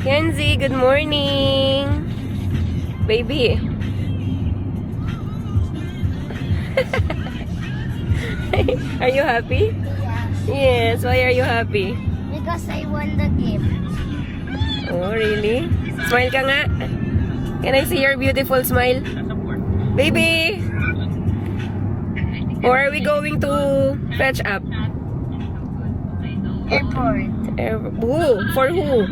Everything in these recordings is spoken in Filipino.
Kenzie, good morning. Baby. Are you happy? Yeah, Yes, why are you happy? because I won the game. Oh, really? Smile ka nga. Can I see your beautiful smile? Baby! Or are we going to fetch up? Airport. Who? For who?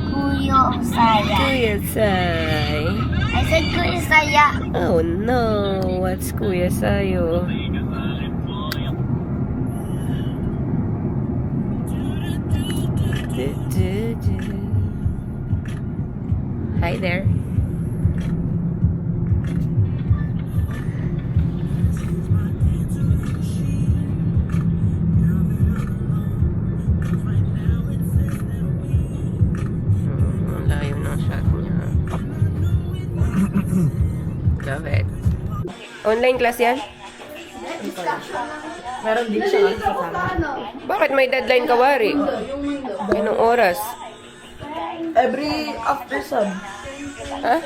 Kuya Saya. Kuya Sai. I said Kuya Saya. Oh no, what's Kuya Sayo? Hi there. Layo ng shot niya. Love it. Online class yan? Meron din siya sa kasama. Bakit may deadline ka, Wari? Anong oras? Every after sub, Ha?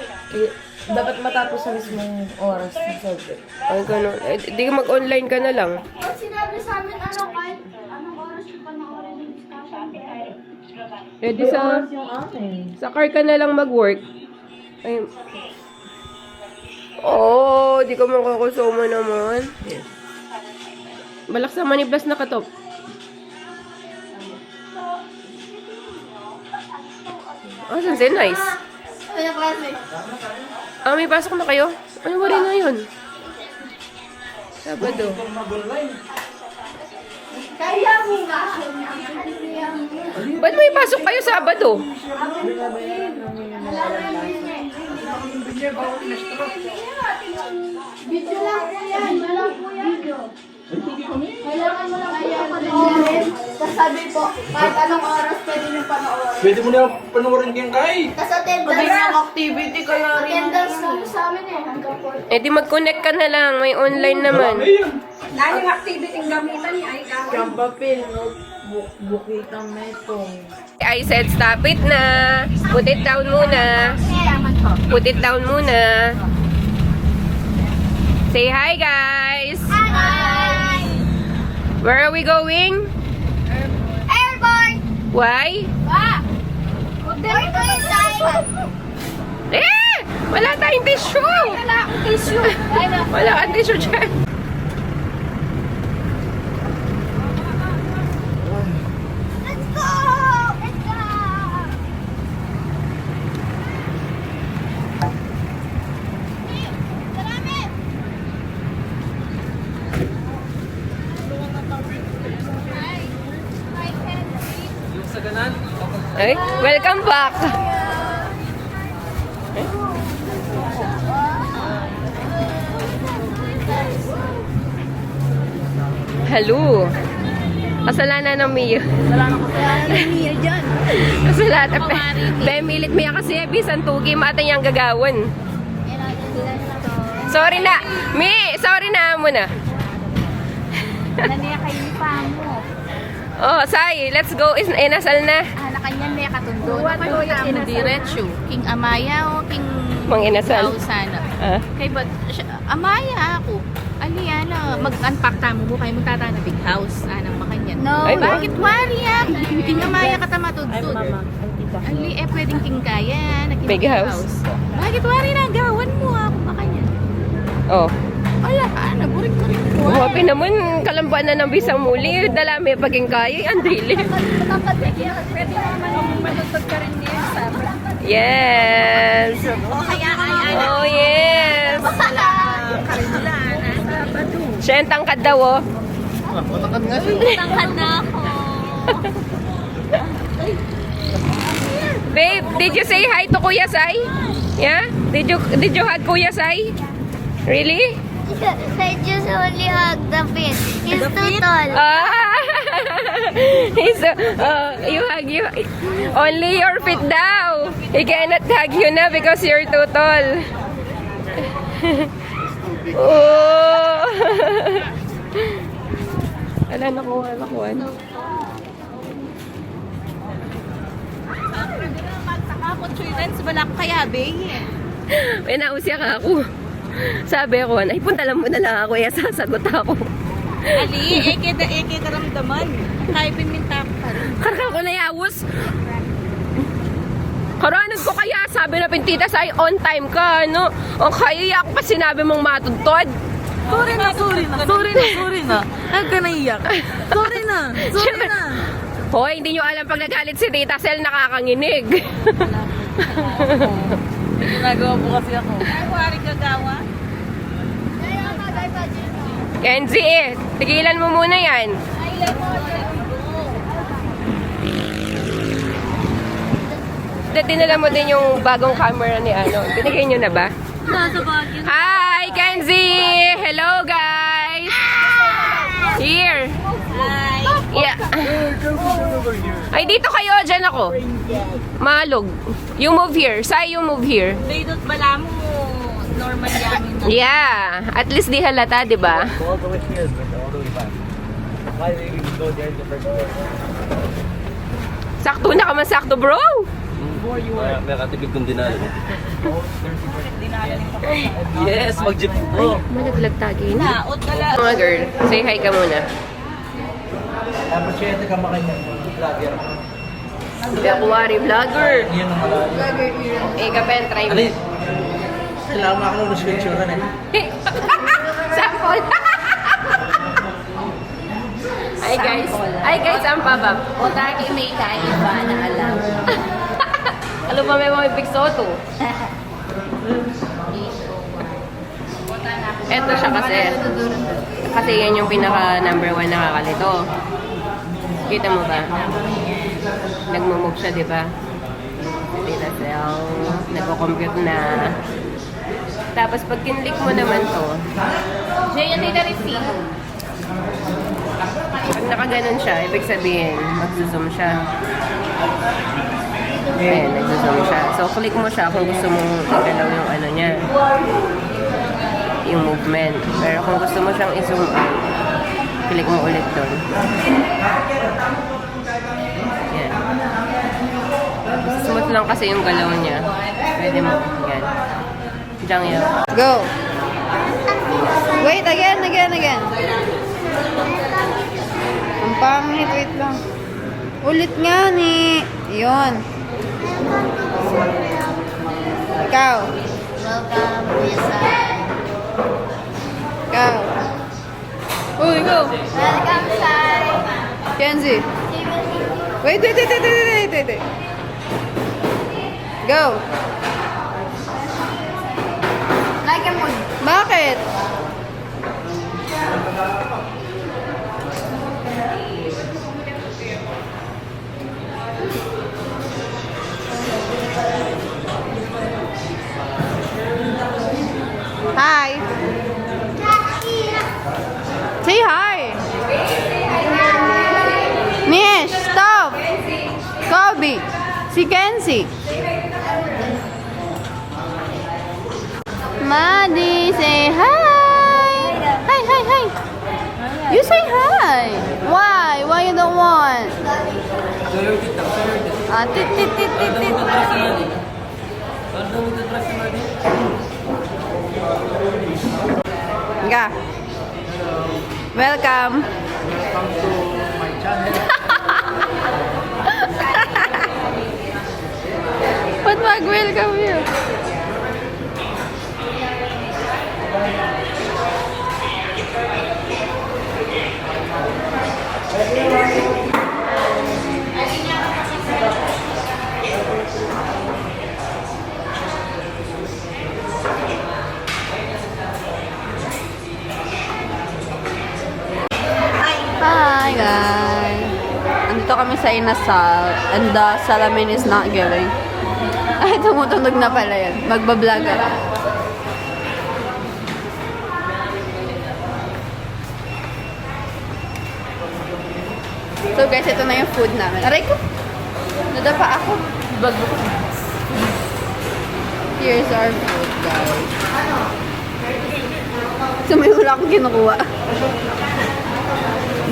dapat matapos sa mismong oras ng subject. Ay, ganun. Eh, di mag-online ka na lang. Sinabi sa amin kahit anong oras yung panoorin yung discussion. Eh, di sa... Yung akin. Sa car ka na lang mag-work. Ay. Oh, di ka makakusoma naman. Yes. Balak sa maniblas na katop. Oh, saan si Nice? Kaya klase. Ah, may pasok na kayo? Ano ba rin ngayon? Sabado. Kaya mo ba? Ba't may pasok kayo Sabado? Video lang po yan. Walang po yan. Kailangan mo lang po yan panoorin. Tapos sabi po, kahit anong oras pwede nyo panoorin. Pwede mo na panoorin kayong kay. Tapos attendance. Activity kaya Attendance lang sa amin eh. Hanggang 4. Eh di mag-connect ka na lang. May online naman. Ayun. Daling activity ang gamitan niya ay gawin. Yung papel, notebook, bukitang metong. I said stop it na. Put it down muna. Put it down muna. Say hi guys. Hi! Where are we going? Airborne! Why? Hotel ko inside! Eh! Wala tayong tissue! Wala akong tissue. Wala kang tissue dyan. Let's go! Let's go! Marami! Ay, welcome back. Hello. Kasalanan ng Mio. Kasalanan. Bemilit mo yan kasi bisan tugi matang yung gagawan. Sorry na. Mi, sorry na mo na. Naniya kayo ni Pamo. Oh, Sai, let's go. Inasal na. Na kanya niya katundo. Ano yung diretso? King Amaya o King Mang inasal. Sana? Ah? Kay ba, Amaya ako. Aliana, mag-unpack tamo mo kayo magtata na big house. Anang makanyan. No. Ay, no. Bakit wari yan? King Amaya ka tamatudtod. Mama, ang tita. Ali, pwedeng King Kaya. Na Big house. Bakit wari na gawan mo ako makanyan? Oh. Wala ka, naburik-burik ko. Wapi naman kalamban na ng bisang muli. Dalami paging kaya. Andili. Pwede naman matutod ka rin niya sa Yes. kaya Oh, yes. Siya yung tangkad daw, oh. tangkad na ako. Babe, did you say hi to Kuya Sai? Yeah? Did you hug Kuya Sai? Really? I just only hug the fish. He's too tall. Ah! You hug you. Only your feet daw. He cannot hug you na because you're too tall. Oh! Ala, nakuha. ko children's, wala ko kaya, babe. May nausya ka ako. Sabi ko, ay punta lang mo na lang ako, sasagot ako. Ali, eke karamdaman. Kaya piminta ko pa rin. Karkal ko na yawos. Karanod ko kaya, sabi na pintita sa on time ka, no? O kaya ako pa sinabi mong matuntod. Sorry na. Huwag ka naiyak. Sorry na. Hoy, hindi nyo alam pag nagalit si Tita Sel, nakakanginig. May ginagawa po kasi ako. Ay, wari gagawa. Kenzie, tigilan mo muna yan. Dinala mo din yung bagong camera ni ano. Binigay nyo na ba? Nasa bagay. Hi, Kenzie! Hello, guys! Here! Ay, Yeah. Ay, dito kayo. Diyan ako. Malog. You move here. Say, you move here. baydot bala mo. Normal yamin na. Yeah. At least di halata, di ba? All the way here, but all the way back. Why did we go there in the first place? Sakto na ka man sakto, bro. May katipid kong dinalo. Yes, mag-jeep po. Malaglag tagi na. Naot ka lang. Mga girl, say hi ka muna. Tapos siya ito kamakanya. Vlogger. Hindi ako wari, vlogger. Yan ang malaki. Eh, kapen, try mo. Ali, kailangan ako nung picture ka na eh. Sample. Hi guys, ang pabab. Otaki may tayo ba na alam? Ano pa may mga pigsoto? Eto siya kasi. Kasi yan yung pinaka number 1 na kakalito. Kita mo ba? Nagmumove siya, di ba? Data cell. Nagko-compute na. Tapos pag kinlik mo naman to, Diyan yung data receipt. pag nakaganon siya, ibig sabihin, magzo-zoom siya. Ayan, nagzo-zoom siya. So, click mo siya kung gusto mong igalaw yung ano niya. Yung movement. Pero kung gusto mo siyang i-zoom out, click mo ulit doon. Yan. Smooth lang kasi yung galaw niya. Pwede mo. Yan. Diyan yan. Go. Wait, again. Ang pangit, wait lang. Ulit nga ni. Yun. Ikaw. Welcome, Rizal. Ikaw. Uy, go. Welcome, Sai. Kenzie. Wait. Go. Like a mood. Bakit? Hi. Say hi. Nish, stop. Kobe. Si Kenzie. Maddie, say hi. Hi. You say hi. Why? Why you don't want? Tit. Nga. Welcome. Ba't mag-welcome you? Hi guys! Andito kami sa Inasal and the salamin is not giving. Ay, tumutunog na pala yan. Magbablog ako. So guys, ito na yung food namin. Aray ko! Nadapa ako. Bago. Here's our food, guys. So may wala akong kinukuha.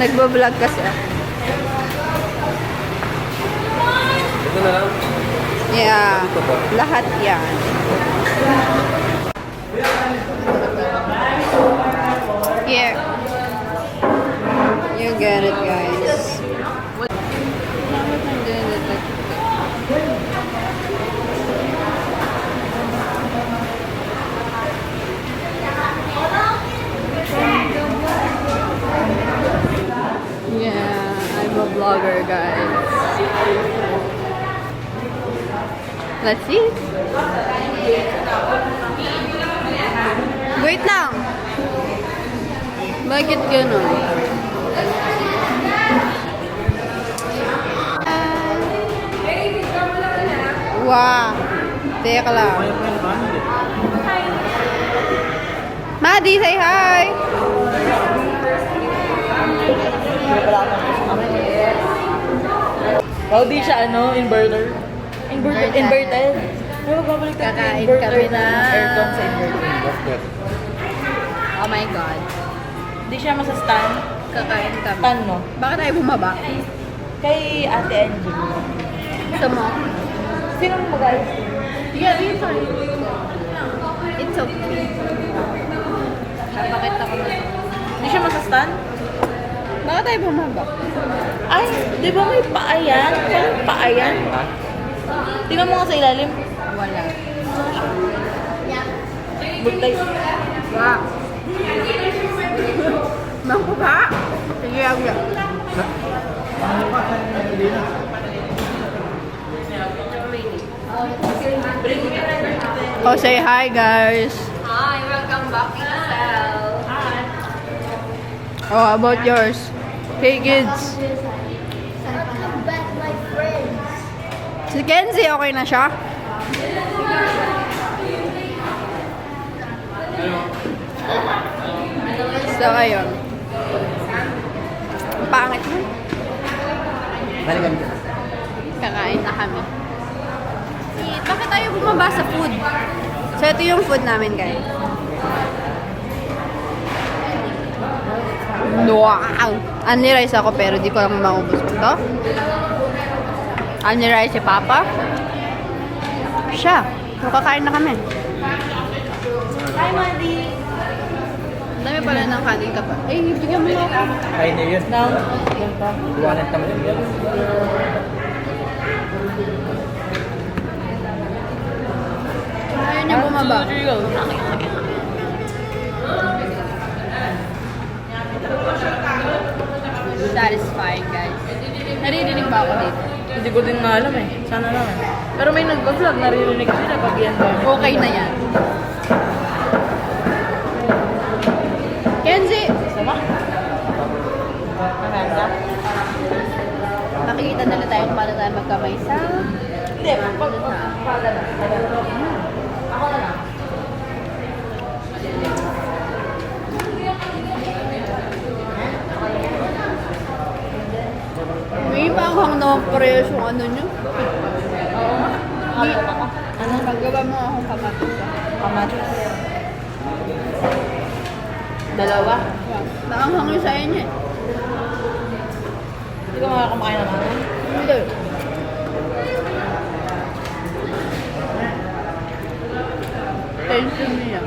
Nagbablog kasi ako. Ito na lang. Yeah. Lahat yan. Here. You get it, guys. Yeah, I'm a vlogger, guys. Let's see. Wait lang. Bakit ganun? Wow. Teka lang. Maddie, say hi! Oh, di siya inverter. Inverted. Ano magbabalik tayo ng Kakain inverter kami na na- aircon sa inverter? Oh my God. Di siya masastan. Kakain kami. Tan, no? Bakit tayo bumaba? Kay Ate Angie. Gusto mo? Sinong mag-ayos? Yeah, it's fine. It's okay. Napakita ko na. Di siya masastan? Bakit tayo bumaba? Ay, di ba may paa yan? Walang paa yan? Tingnan mo nga sa ilalim. Wala. Bultay. Wow. Mangko ba? Sige, agla. Oh, say hi, guys. Hi, welcome back to Cell. Oh, how about yours? Hey, kids. Si Kenzie, okay na siya? So, ayun. Ang pangit mo. Balikan ko. Kakain na kami. Bakit tayo bumaba sa food? So, ito yung food namin, guys. Wow! Only rice ako, pero di ko lang maubos ko to. Only rice si Papa. Siya. So, kakain na kami. Hi, Mandy. Ang dami pala ng kanin ka pa. Eh, bigyan mo ako. Ay, na yun. Now, yan pa. Iwanan tayo yun. Ayaw niya bumaba. 1, 2, 3, go. Satisfying, guys. Naririnig ba ako dito? Hindi ko din nga alam eh. Sana lang eh. Pero may nag-vlog, naririnig sila pag yan ba. Okay na yan. Kenzie! Sama? Amanda? Makikita nila tayo kung paano tayo magkamay sa... Hindi, pag pala na. Ako na lang. May panghang na parehas yung ano nyo. Oo nga. Ano? Paggawa mo akong kamatis. Kamatis. Dalawa. Naanghang yung sa inyo eh. Hindi ko makakamain naman. Hindi. Tension niya.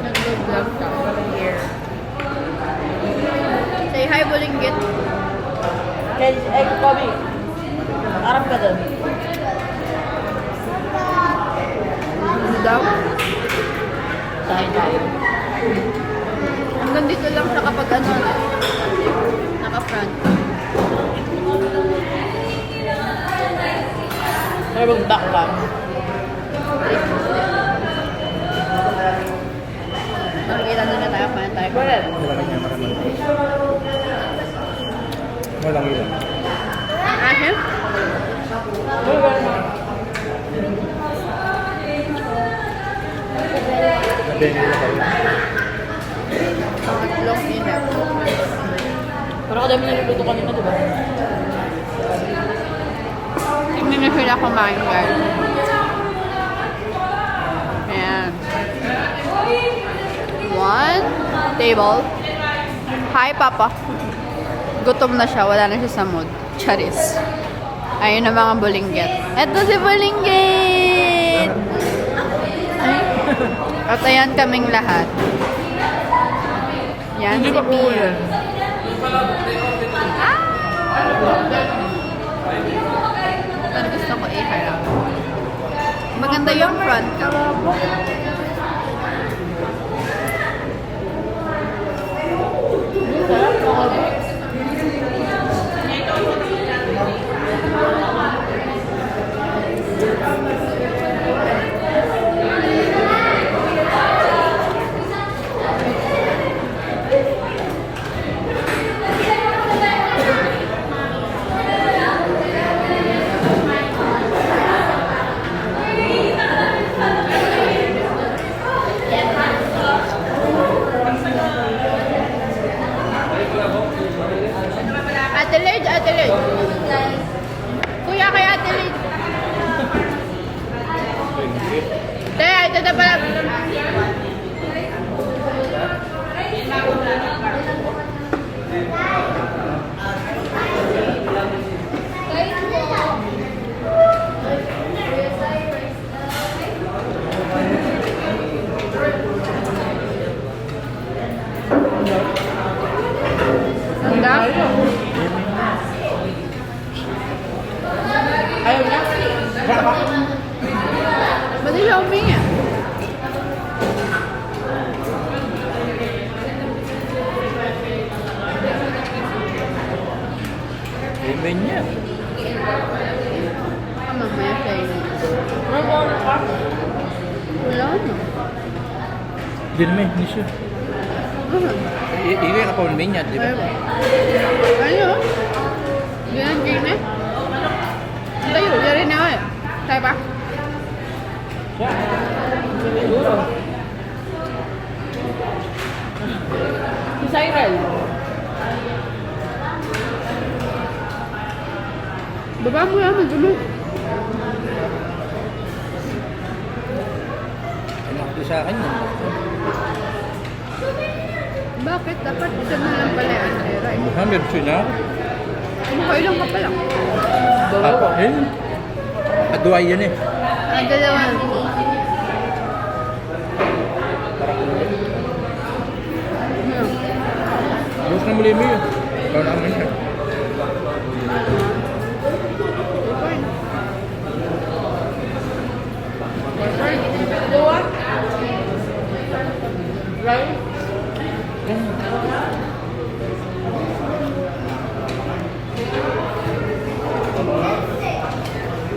Nag-vlog ka. Say hi, Bulinggit. Kobe. Arap ka doon. Ano daw? Tayo. Hanggang dito lang siya kapag ano, naka-front. Pero mag-back ka. Makikita nila tayo kung ano tayo. Correct. Walang niya maraming. Walang ilan. Ahim? Nabili nila kayo. Long inap. Pero kadami naluluto kanina, di ba? Hindi na sila kumain, guys. Ayan. One table. Hi, Papa. Gutom na siya. Wala na siya sa mood. Charis. Ayun ang mga bulinggit. Ito si bulinggit! Ay. At ayan kaming lahat. Yan si Pia. Pero gusto ko i-harap. Maganda yung front ka. Adelaide. Kuya, kay Adelaide. Ito na pala. Ayaw na? Ba't siya humingi? Amen niya. Mamaya siya yun. Wala na. Din ni siya. Iwi ka pa amen niya, di ba? Ano? Ganyan gini? Tayo, yari na ako. Tayo ba? Si Cyril. Baba mo yan, magulo. Anak ko sa akin yun. Bakit? Dapat isa na lang pala yung Andrea. Meron siya na. Makailang ka pala. Ako, yun. Aduay yan eh. Ang dalawa. Bus na muli mo yun. Ikaw na aman siya. Dua? Right?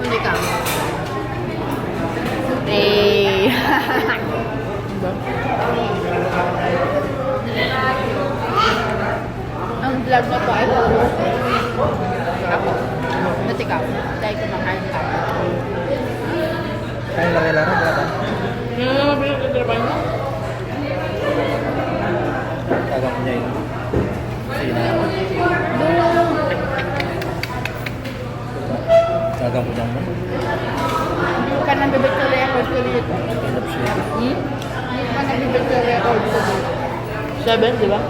Hindi ka. Eh. Ang vlog na to ay ako. Ba't ikaw? Dahil kumakain ka. Kaya laki-laki, brata. Yan na naman pinagtatrabaho niya. Tagang niya yun. Sina. Tagang ko lang mo. Hindi ka nang Victoria Records ko dito. Hinap siya. Hindi ka nang Victoria Records ko dito. 7, di ba?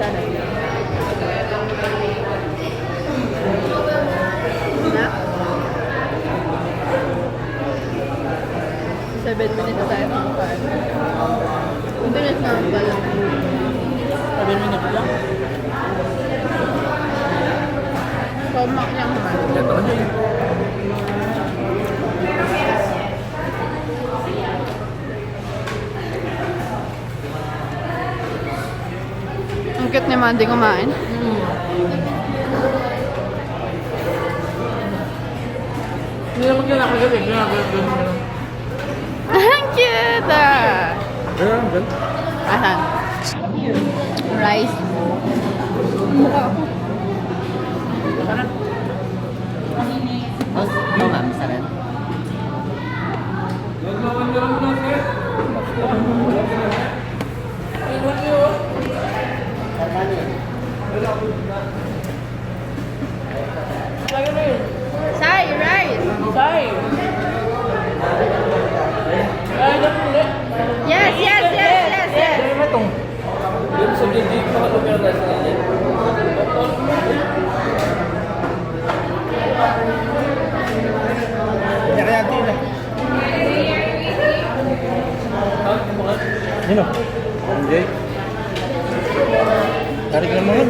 Na? 7 minutes tayo kumakain. Mabilis na ang pala. 7 minutes lang. Somak niya naman. Ito ka niya yun. Ang cute ni Mandy kumain. Hindi naman kinakagabi. Kinakagabi. Ang cute ah! Pero ang gan. Asan? Rice. Oo, ma'am. Sarap. Sai, rice! Say. Ay, ganun ulit. Yes, yes, yes, yes, yes! Ano ba itong? Yun sa gigig na lugar na sa akin. Sino? Jay? Tarik naman.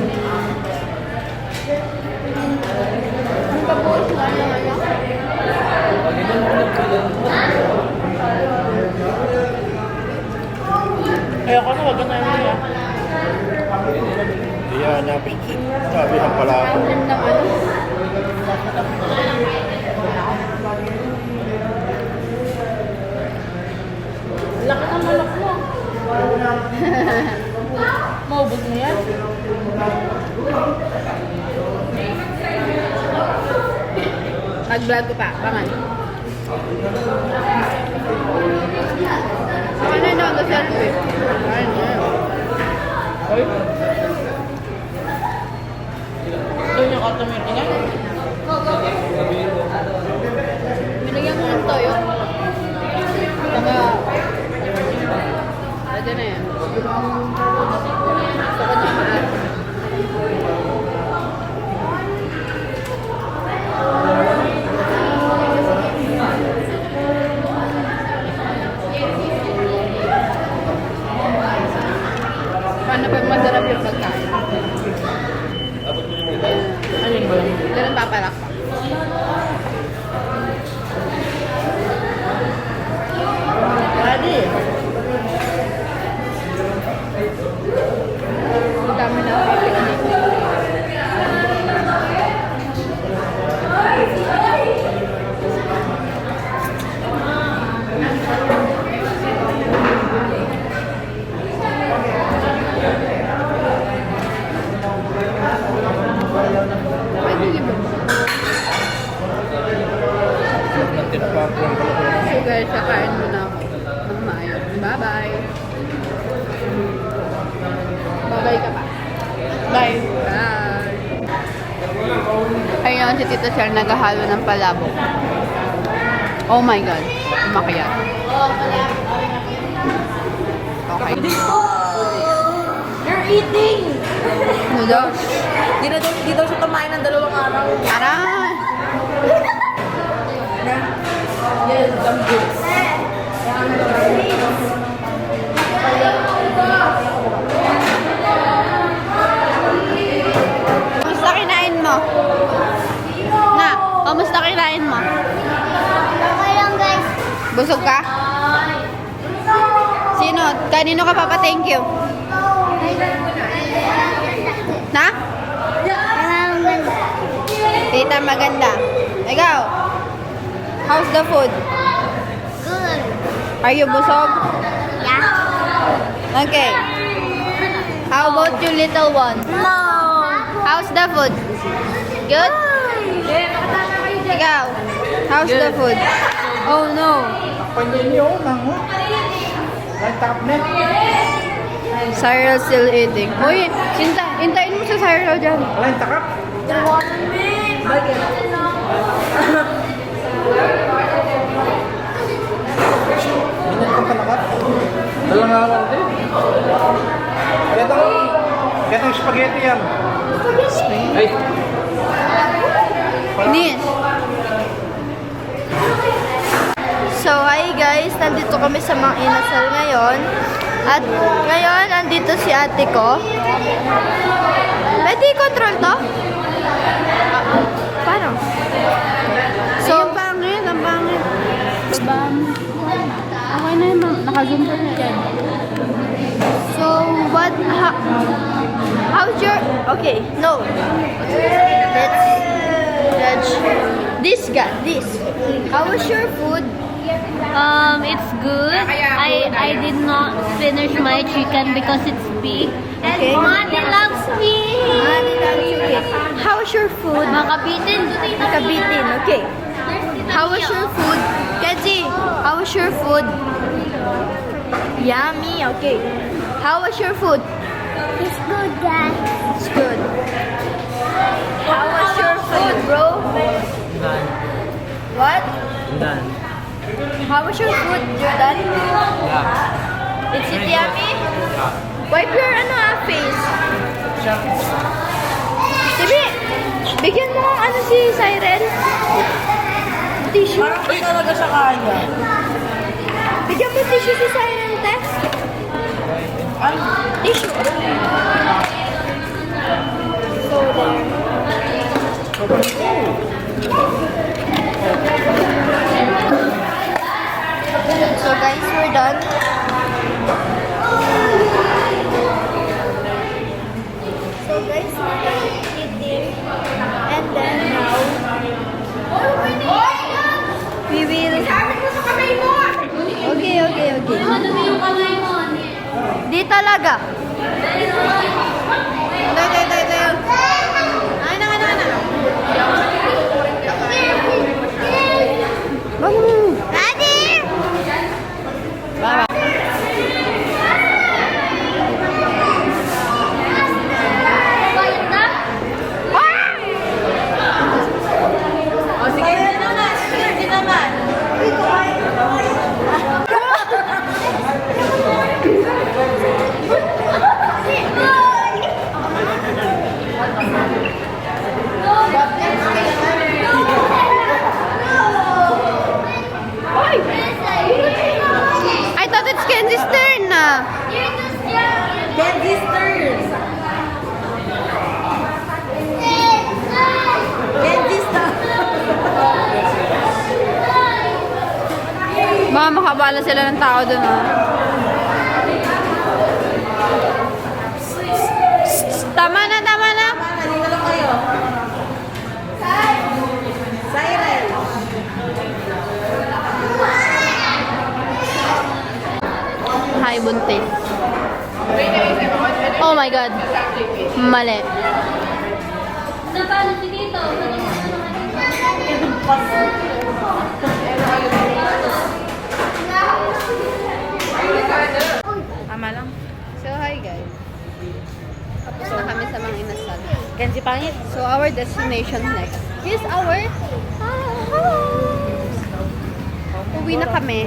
Ayoko na, wag na yan. Iya, napis. Sabi ang pala ako. Laki ng manok mo. Maubos mo yan. Mag-vlog ko pa. Pangan. Ano na daw ang selfie? Doon yung automatic nga. Binigyan ko ng toyo. Saka, pwede na yan. Gusto ko na maas. Paano pag masarap yung pagkain? Alin ba? Ganun papalak pa. Ready? Ang dami na pipiliin. So guys, kakain muna ako ng maayos. Bye-bye. Bye-bye ka pa. Bye. Bye. Ayun si Tito Sir naghahalo ng palabok. Oh my God. Umakyat. Okay. You're eating! Ano daw? Di daw siya kumain ng 2 araw. Aray! Yes, some goods. Kamusta kinain mo? Na, kamusta kinain mo? Okay lang guys. Busog ka? Sino? Kanino ka papa-thank you? Na? Tita maganda. Ikaw? How's the food? Good. Are you busog? Yeah. Okay. How about you, little one? No. How's the food? Good? Ikaw? How's the food? Oh no. Cyril still eating. Uy, hintayin mo si Cyril dyan. Alain, takap. Minit kang panakat. Dalang awal din. Ketong spaghetti yan. Ay. Hindi. So, hi guys. Nandito kami sa Mang Inasal ngayon. At ngayon, nandito si ate ko. Pwede i-control to? Paano? So, ang pangit. Okay na yun, naka-zoom pa na yan. So, how's your, okay, no. Let's judge this guy, this. How was your food? It's good. I did not finish my chicken because it's big. Okay. And Mommy loves me. How was your food? Makabitin. Makabitin, okay. How was your food? Kenzie, how was your food? Yummy, okay. How was your food? It's good, guys. It's good. How was your food, bro? Done. What? Done. How was your food, Jordan? Yeah. Is it yummy? Wipe your face. Sabi, bigyan mo ng si Cyril. Tissue. Parang hindi talaga siya kaya. Bigyan mo tissue si Cyril, te. So guys, we're done. So guys, we're done eating. And then now, we will... Okay. Di talaga. Tayo. Ay, na. Daddy! Bye. I thought it's Kenzie's turn na. Candy's turn. Candy's turn. Baka makabala sila ng tao dun Tama na. Dito lang kayo. Siren. Hi, buntis. Oh my God. Mali. Tama lang. So, hi guys. Tapos na kami sa mga inasal. Kenzie pangit. So, our destination next is our house. Uwi na kami.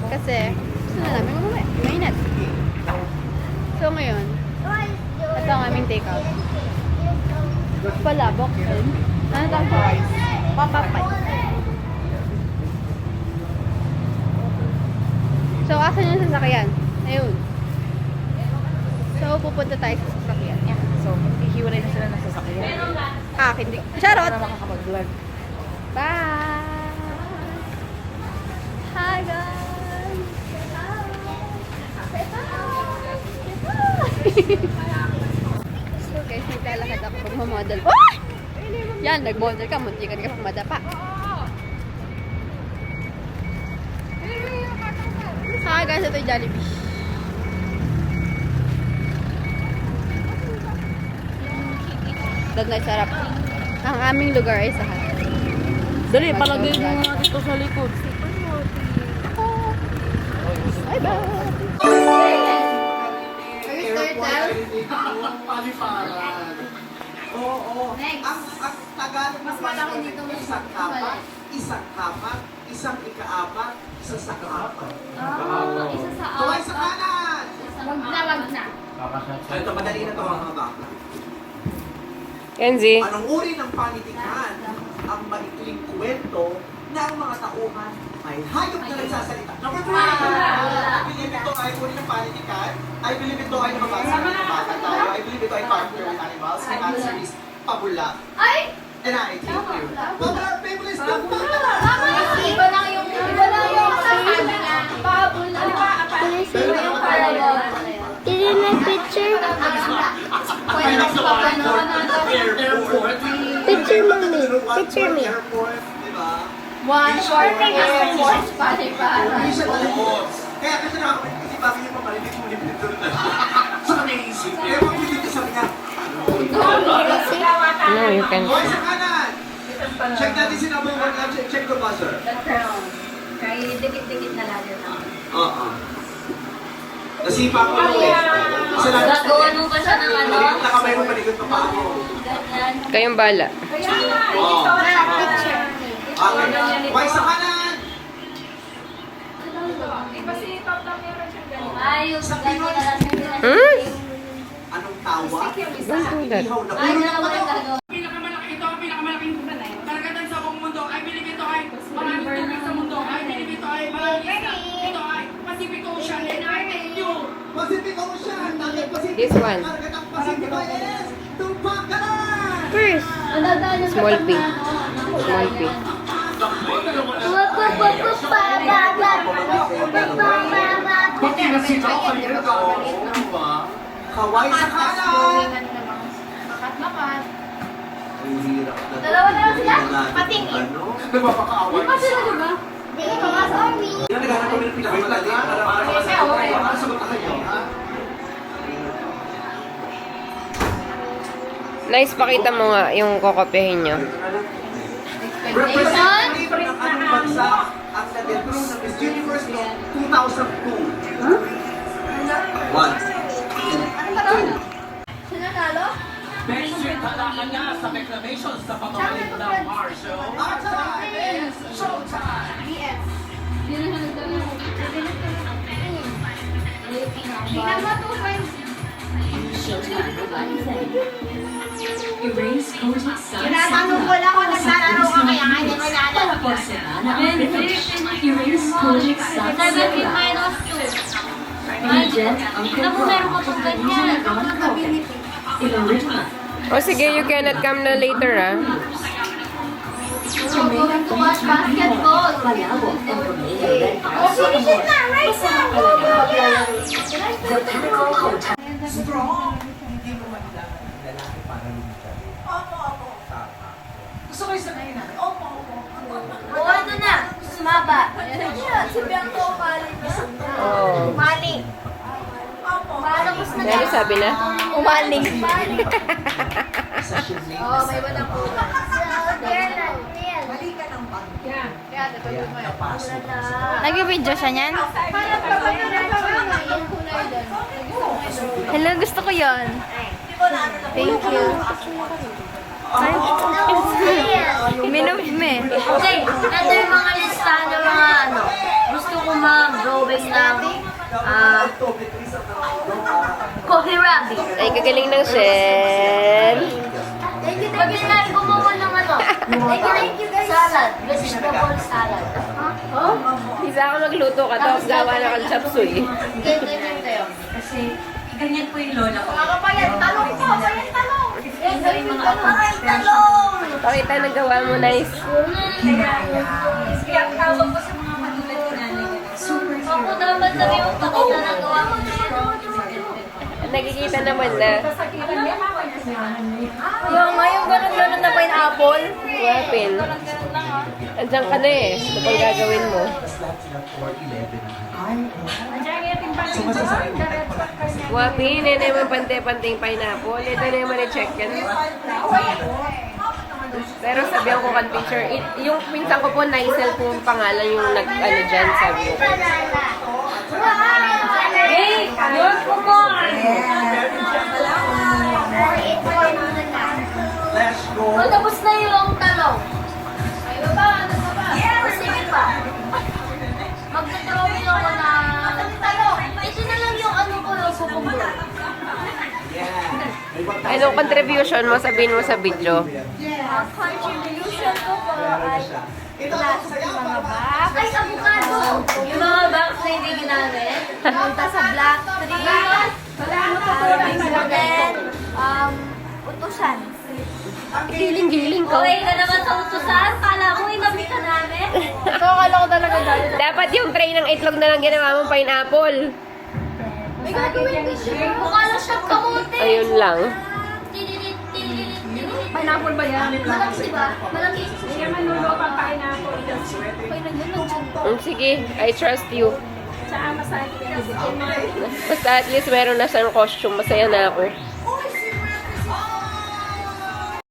Kasi, gusto na namin umuwi. Mainit. So, ngayon, ito ang aming take-out. Palabok din. Ano tawag? Papapay. So, asan yung sasakyan? Ayun. So, pupunta tayo sa sasakyan. Yeah. So, hihiwalay na sila ng sasakyan. Hindi. Charot! Para makakapag-vlog. Bye! Hi guys! So guys, naglalakad ako pag mamodel. Oh! Yan, nag-model ka, munti ka pang madapa. Hi guys, ito yung Jollibee. Doon na sarap. Ang aming lugar ay sa Hat. Dali, palagay mo nga dito sa likod. Bye-bye! Oo. Ang Tagalog mas malaki dito isang kapat, isang ikaapat, isa sa kaapat. Isa sa Tuway sa kanan! Wag na. Ito, madali na ito mga baka. Kenzie. Anong uri ng panitikan ang maikling kwento na ang mga tauhan ay hayop na nagsasalita? Number 3! I believe ito ay uri ng panitikan. I believe ito ay nababasa ng mga bata tayo. I believe ito ay partner with animals. The answer is pabula. Ay! And I thank you. Pabula, favorite ng bata! Iba lang yung sabi niya. Pabula. Iba yung parabol. Did you make picture? Picture mommy. Picture me. Airport, di ba? One for airport. Hindi siya malimot. Kaya kasi nakakapit kasi bakit yung mamalinig mo dito na. Sa naisip. Kaya pag dito sabi niya, No, you can. Boy, sa kanan! Check natin si number 1. Check the buzzer. Kaya dikit-dikit na ladder na. Oo. Nasipa ko ako eh. Isa lang. Gagawa mo ba siya ng ano? Nakamay mo palikod pa pa ako. Ganyan. Kayong bala. Oo. Okay. Boy, sa kanan! Ayos, ganyan na lang yung Hmm? Anong tawa? Don't do that. Ihaw na Ay, ulo na ng naman yung bato. gagawa. Pinakamalaki ito ang pinakamalaking karagatan sa buong mundo. I believe ito ay maraming tubig sa mundo. I believe ito ay maraming isla. Ito ay Pacific Ocean. And I thank you. This one. Karagatan Pasipayes, tumpak ka na! First. Small P. Small P. Kaway sa kanan! Dalawa na lang sila? Patingin. Nagpapakaaway. Di pa sila, diba? Di pa nga sa army. Yan, naghanap kami ng pinakamalali para sagutan kayo, ha? Nice, pakita mo nga yung kokopyahin nyo. Representative ng ating bansa at na-debut sa Miss Universe noong 2002. One. Sila nalo? Next week, halakan na sa reclamation sa pamamalit ng our show. Showtime! Tingnan mo to, friends. Tinatanong ko lang kung naglalaro ka kaya kanya nanalo. 17 minus 2. Tingnan mo meron ka pang ganyan. O sige, you cannot come na later, ah. We're going to watch basketball. Oh, finish it na! Right now! Go, go, yeah! Strong! Hindi mo man lang lalaki para lumitan. Opo. Gusto ko yung sanayin natin. Opo. O, ano na? Sumaba. Si Bianco, umaling na. Oh. Umaling. Malabos na Ano sabi na? Umaling. Oo, may walang po. Nag-video siya niyan? Hello, gusto ko yon. Thank you. Minom me. Okay, ito yung mga lista ng mga ano. Gusto ko mag-drawing ng coffee rabbit. Ay, kagaling ng Shell. Pwede na gumawa ng ano. Thank you guys. Salad. Vegetable salad. Isa ako magluto ka, tapos gawa na kang chop suey. Ganyan tayo. Kasi ganyan po yung lola ko. Papayan, talong po. Papayan, talong. Papayan, talong. Pakita na gawa mo, nice. Kaya tawag ko sa mga manulat ko nanay. Ako dapat sabi mo pakita na gawa mo. Nakikita naman na. Yung ngayon ganun-ganun na pineapple. Wapin. Andiyan ka na eh. Ito pang gagawin mo. Wapin, hindi naman pante-panting pineapple. Ito na naman i-check yan. Pero sabihan ko kan teacher, yung pinsan ko po, Naisel po ang pangalan yung nag-ano dyan, sabi ko. Hey, yun po po. Let's go! Tapos na yung talong. Ay, baba, ano ba? Sige pa. Magdadrawing ako na talong. Ito na lang yung ano ko yung kukumbro. Anong contribution mo, sabihin mo sa video? Contribution ko po ay Ito ang saya para ay avocado. Yung mga box na hindi ginamit. Punta sa black tree. And then, utusan. Giling-giling ko. Okay ka naman sa utusan? Kala ko inabi ka namin. Ito, akala ko talaga dahil. Dapat yung tray ng itlog na lang ginawa mong pineapple. May gagawin ko siya. Mukha lang siyang kamote. Ayun lang. Pineapple ba yan? Malaki ba? Malaki. Kaya manulo pa pineapple. Sige, I trust you. Basta at least meron na siyang costume. Masaya na ako.